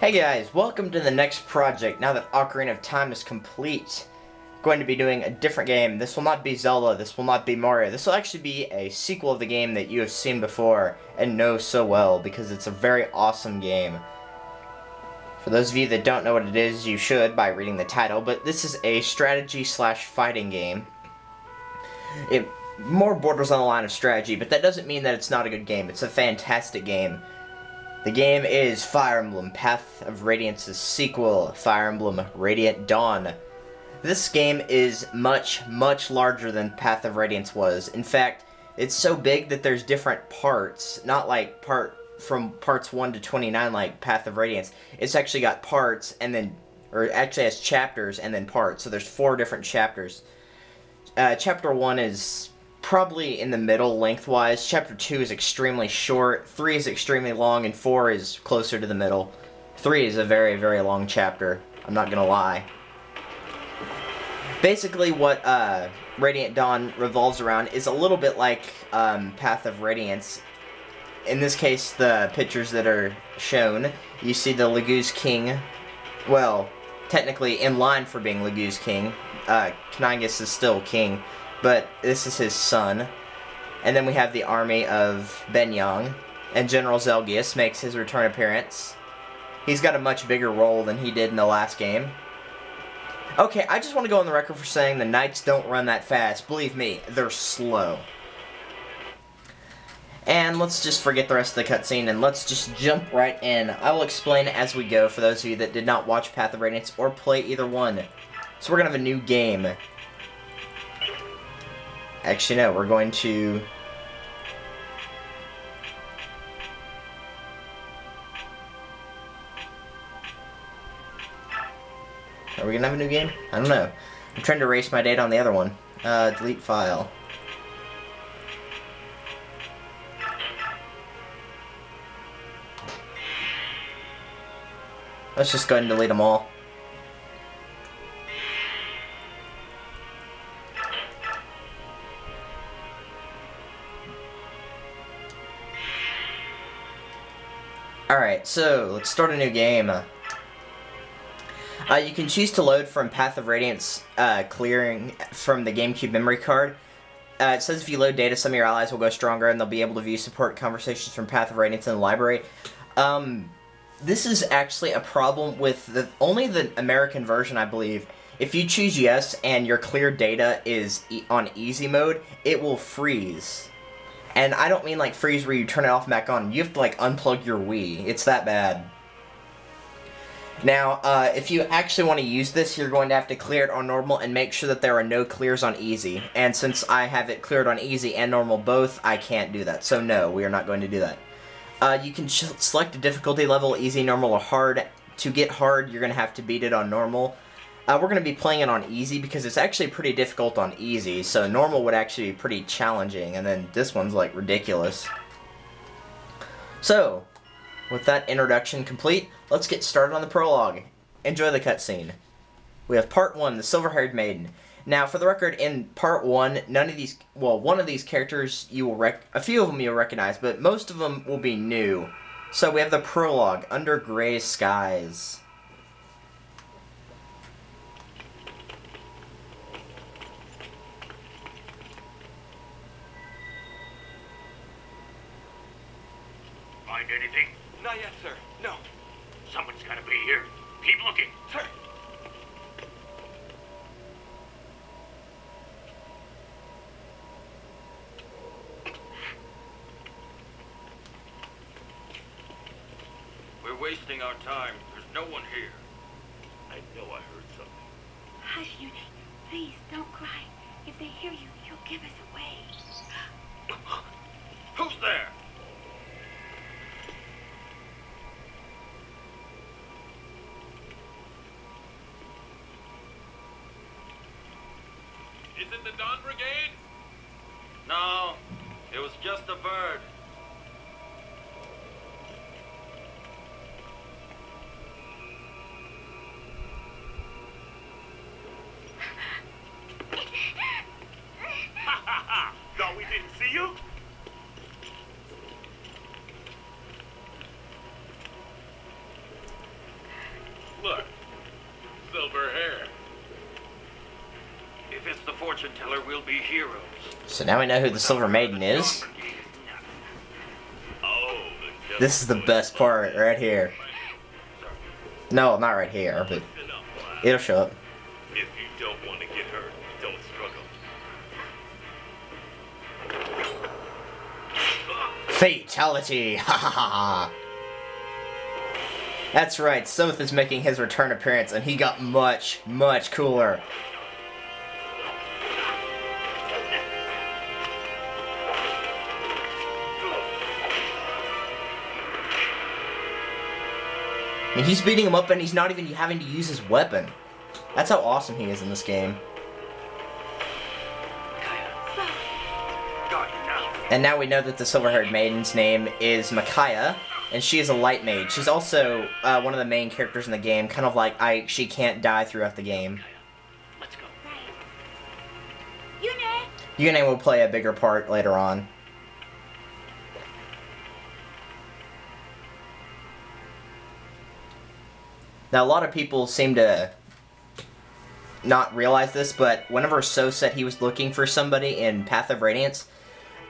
Hey guys, welcome to the next project. Now that Ocarina of Time is complete, I'm going to be doing a different game. This will not be Zelda, this will not be Mario. This will actually be a sequel of the game that you have seen before and know so well because it's a very awesome game. For those of you that don't know what it is, you should by reading the title, but this is a strategy/fighting game. It more borders on the line of strategy, but that doesn't mean that it's not a good game. It's a fantastic game. The game is Fire Emblem Path of Radiance's sequel, Fire Emblem Radiant Dawn. This game is much, much larger than Path of Radiance was. In fact, it's so big that there's different parts, not like from parts 1 to 29 like Path of Radiance. It's actually got parts and then, or actually has chapters and then parts, so there's 4 different chapters. Chapter 1 is probably in the middle lengthwise. Chapter 2 is extremely short, 3 is extremely long, and 4 is closer to the middle. 3 is a very, very long chapter, I'm not gonna lie. Basically what Radiant Dawn revolves around is a little bit like Path of Radiance. In this case, the pictures that are shown, you see the Legu's King, well, technically in line for being Legu's King. Knighus is still king, but this is his son. And then we have the army of Benyang, and General Zelgius makes his return appearance. He's got a much bigger role than he did in the last game. Okay, I just want to go on the record for saying the knights don't run that fast. Believe me, they're slow. And let's just forget the rest of the cutscene and let's just jump right in. I will explain as we go for those of you that did not watch Path of Radiance or play either one. So we're going to have a new game. Actually, no, we're going to... Are we going to have a new game? I don't know. I'm trying to erase my data on the other one. Delete file. Let's just go ahead and delete them all. Alright, so let's start a new game. You can choose to load from Path of Radiance, clearing from the GameCube memory card. It says if you load data, some of your allies will go stronger and they'll be able to view support conversations from Path of Radiance in the library. This is actually a problem with only the American version, I believe. If you choose yes and your clear data is on easy mode, it will freeze. And I don't mean like freeze where you turn it off and back on. You have to like unplug your Wii. It's that bad. Now, if you actually want to use this, you're going to have to clear it on normal and make sure that there are no clears on easy. And since I have it cleared on easy and normal both, I can't do that. So no, we are not going to do that. You can select a difficulty level, easy, normal, or hard. To get hard, you're going to have to beat it on normal. We're going to be playing it on easy because it's actually pretty difficult on easy, so normal would actually be pretty challenging, and then this one's like ridiculous. So, with that introduction complete, let's get started on the prologue. Enjoy the cutscene. We have part 1, the silver-haired maiden. Now, for the record, in part 1, none of these, well, one of these characters you will a few of them you'll recognize, but most of them will be new. So we have the prologue, Under Gray Skies. Find anything? Not yet, sir. No. Someone's gotta be here. Keep looking. Sir. We're wasting our time. There's no one here. I know I heard something. Hush, Eunie. Please, don't cry. If they hear you, you'll give us away. Who's there? Is it the Dawn Brigade? No, it was just a bird. Ha ha ha! Thought we didn't see you? fortune teller we'll be heroes. So now we know who the Silver Maiden is. Oh, This is the best part right here. No, not right here, but it'll show up. If you don't want to get hurt, don't struggle. Fatality! Ha ha ha! That's right, Sothe is making his return appearance, and he got much, much cooler. I mean, he's beating him up, and he's not even having to use his weapon. That's how awesome he is in this game. And now we know that the silver-haired maiden's name is Micaiah, and she is a light mage. She's also one of the main characters in the game, kind of like Ike. She can't die throughout the game. Let's go. Yune will play a bigger part later on. Now, a lot of people seem to not realize this, but whenever So said he was looking for somebody in Path of Radiance,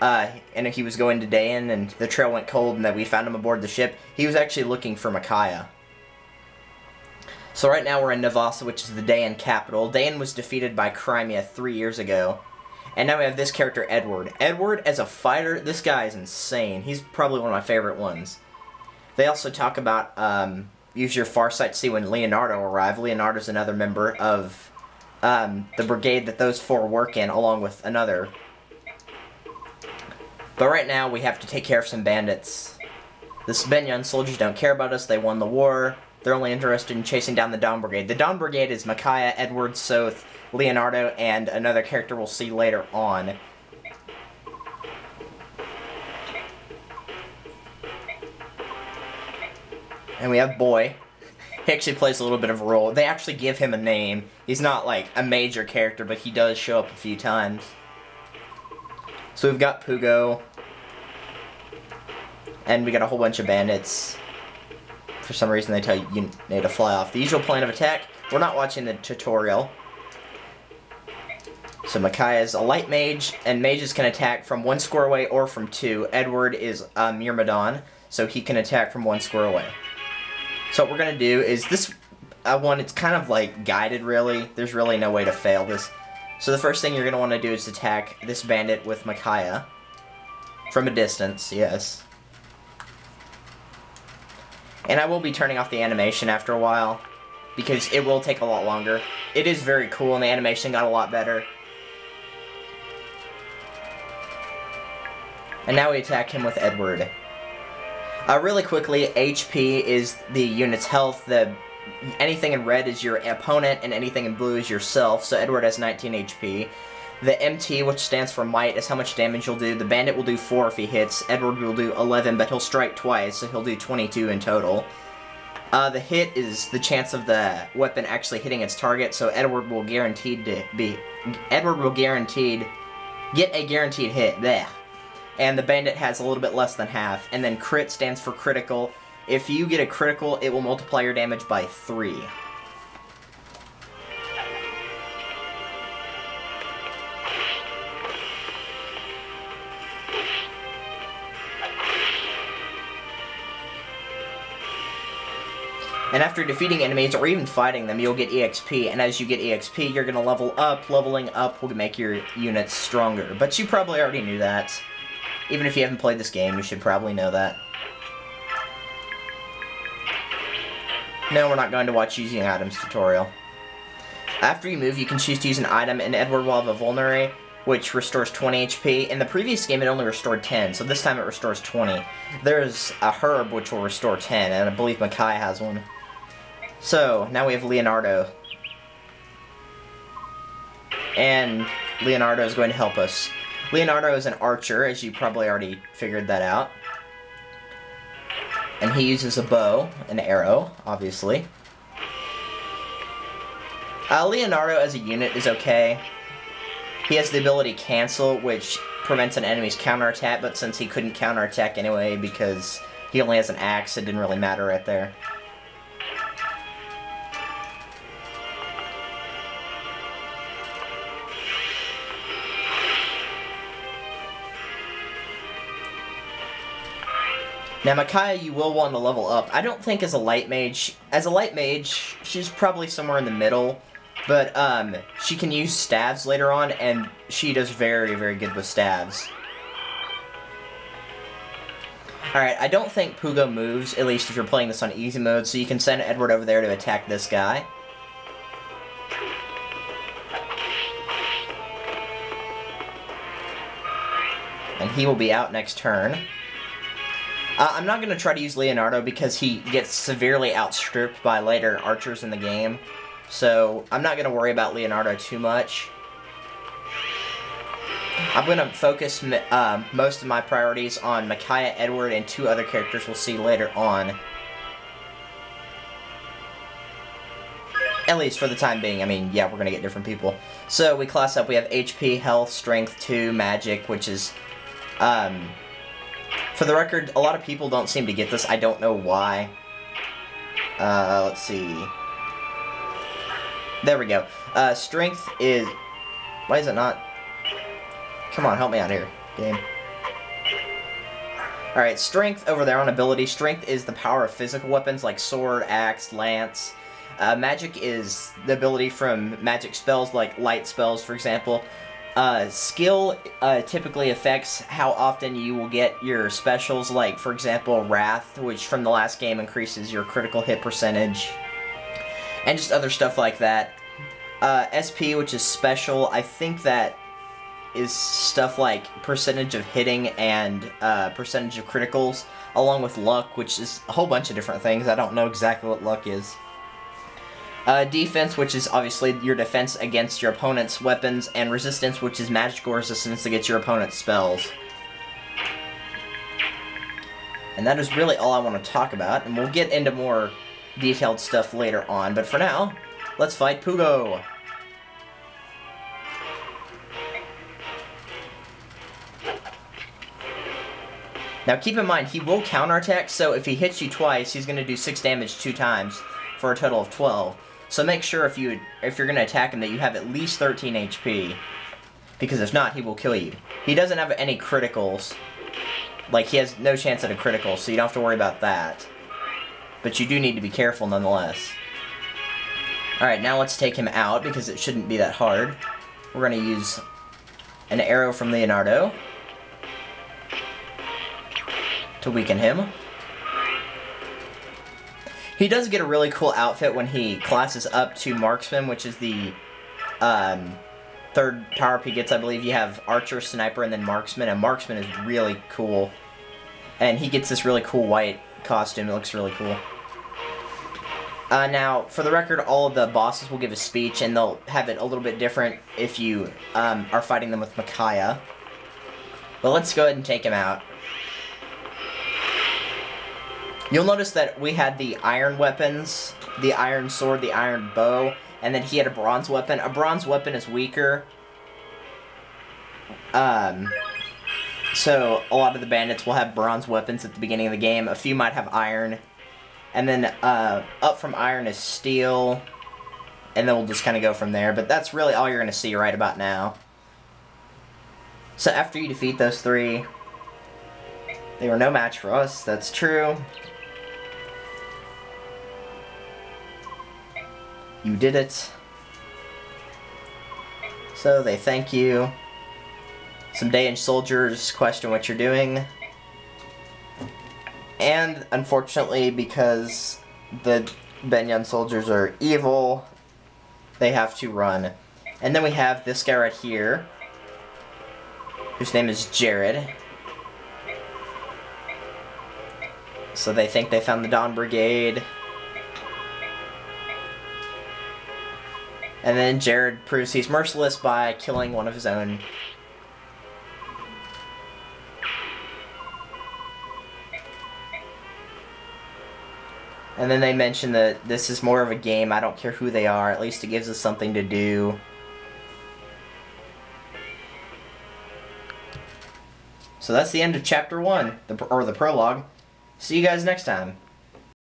and he was going to Dayan, and the trail went cold, and that we found him aboard the ship, he was actually looking for Micaiah. So right now we're in Navasa, which is the Dayan capital. Dayan was defeated by Crimea 3 years ago. And now we have this character, Edward. Edward, as a fighter, this guy is insane. He's probably one of my favorite ones. They also talk about, use your farsight to see when Leonardo arrived. Leonardo's another member of the brigade that those four work in, along with another. But right now, we have to take care of some bandits. The Svenyan soldiers don't care about us. They won the war. They're only interested in chasing down the Dawn Brigade. The Dawn Brigade is Micaiah, Edward, Sothe, Leonardo, and another character we'll see later on. And we have Boy. He actually plays a little bit of a role. They actually give him a name. He's not like a major character, but he does show up a few times. So we've got Pugo. And we got a whole bunch of bandits. For some reason they tell you you need to fly off. The usual plan of attack. We're not watching the tutorial. So Micaiah is a light mage, and mages can attack from 1 square away or from 2. Edward is a Myrmidon, so he can attack from 1 square away. So what we're going to do is this one, it's kind of like guided really. There's really no way to fail this. So the first thing you're going to want to do is attack this bandit with Micaiah. From a distance, yes. And I will be turning off the animation after a while, because it will take a lot longer. It is very cool, and the animation got a lot better. And now we attack him with Edward. Really quickly, HP is the unit's health. Anything in red is your opponent, and anything in blue is yourself. So Edward has 19 HP. The MT, which stands for might, is how much damage you'll do. The bandit will do 4 if he hits. Edward will do 11, but he'll strike twice, so he'll do 22 in total. The hit is the chance of the weapon actually hitting its target, so Edward will get a guaranteed hit. Blech. And the bandit has a little bit less than half. And then crit stands for critical. If you get a critical, it will multiply your damage by 3. And after defeating enemies, or even fighting them, you'll get EXP, and as you get EXP, you're going to level up. Leveling up will make your units stronger. But you probably already knew that. Even if you haven't played this game, you should probably know that. No, we're not going to watch using items tutorial. After you move, you can choose to use an item, and Edward will have a vulnerary, which restores 20 HP. In the previous game, it only restored 10, so this time it restores 20. There's a herb, which will restore 10, and I believe Micaiah has one. So, now we have Leonardo. And Leonardo is going to help us. Leonardo is an archer, as you probably already figured that out. And he uses a bow, an arrow, obviously. Leonardo as a unit is okay. He has the ability cancel, which prevents an enemy's counterattack, but since he couldn't counterattack anyway because he only has an axe, it didn't really matter right there. Now, Micaiah, you will want to level up. I don't think as a light mage. As a light mage, she's probably somewhere in the middle. But, she can use staves later on, and she does very, very good with staves. Alright, I don't think Pugo moves, at least if you're playing this on easy mode, so you can send Edward over there to attack this guy. And he will be out next turn. I'm not going to try to use Leonardo because he gets severely outstripped by later archers in the game. So, I'm not going to worry about Leonardo too much. I'm going to focus most of my priorities on Micaiah, Edward, and 2 other characters we'll see later on. At least for the time being. I mean, yeah, we're going to get different people. So, we class up. We have HP, Health, Strength, 2, Magic, which is... for the record, a lot of people don't seem to get this. I don't know why. Let's see. There we go. Strength is... Why is it not... Come on, help me out here, game. Alright, Strength over there on ability. Strength is the power of physical weapons like sword, axe, lance. Magic is the ability from magic spells like light spells, for example. Skill typically affects how often you will get your specials, like, for example, Wrath, which from the last game increases your critical hit percentage. And just other stuff like that. SP, which is special, I think that is stuff like percentage of hitting and percentage of criticals, along with luck, which is a whole bunch of different things. I don't know exactly what luck is. Defense, which is obviously your defense against your opponent's weapons, and resistance, which is magical resistance against your opponent's spells. And that is really all I want to talk about, and we'll get into more detailed stuff later on, but for now, let's fight Pugo! Now keep in mind, he will counterattack, so if he hits you twice, he's going to do 6 damage 2 times, for a total of 12. So make sure if you're going to attack him that you have at least 13 HP, because if not, he will kill you. He doesn't have any criticals, like he has no chance at a critical, so you don't have to worry about that. But you do need to be careful nonetheless. Alright, now let's take him out, because it shouldn't be that hard. We're going to use an arrow from Leonardo to weaken him. He does get a really cool outfit when he classes up to Marksman, which is the 3rd power up he gets, I believe. You have Archer, Sniper, and then Marksman, and Marksman is really cool. And he gets this really cool white costume. It looks really cool. Now, for the record, all of the bosses will give a speech, and they'll have it a little bit different if you are fighting them with Micaiah. But let's go ahead and take him out. You'll notice that we had the iron weapons, the iron sword, the iron bow, and then he had a bronze weapon. A bronze weapon is weaker. So a lot of the bandits will have bronze weapons at the beginning of the game. A few might have iron. And then up from iron is steel. And then we'll just kind of go from there. But that's really all you're going to see right about now. So after you defeat those 3, they were no match for us. That's true. You did it. So they thank you. Some Dayan soldiers question what you're doing. And unfortunately, because the Benyan soldiers are evil, they have to run. And then we have this guy right here, whose name is Jared. So they think they found the Dawn Brigade. And then Jared proves he's merciless by killing one of his own. And then they mention that this is more of a game, I don't care who they are, at least it gives us something to do. So that's the end of Chapter 1, or the prologue. See you guys next time.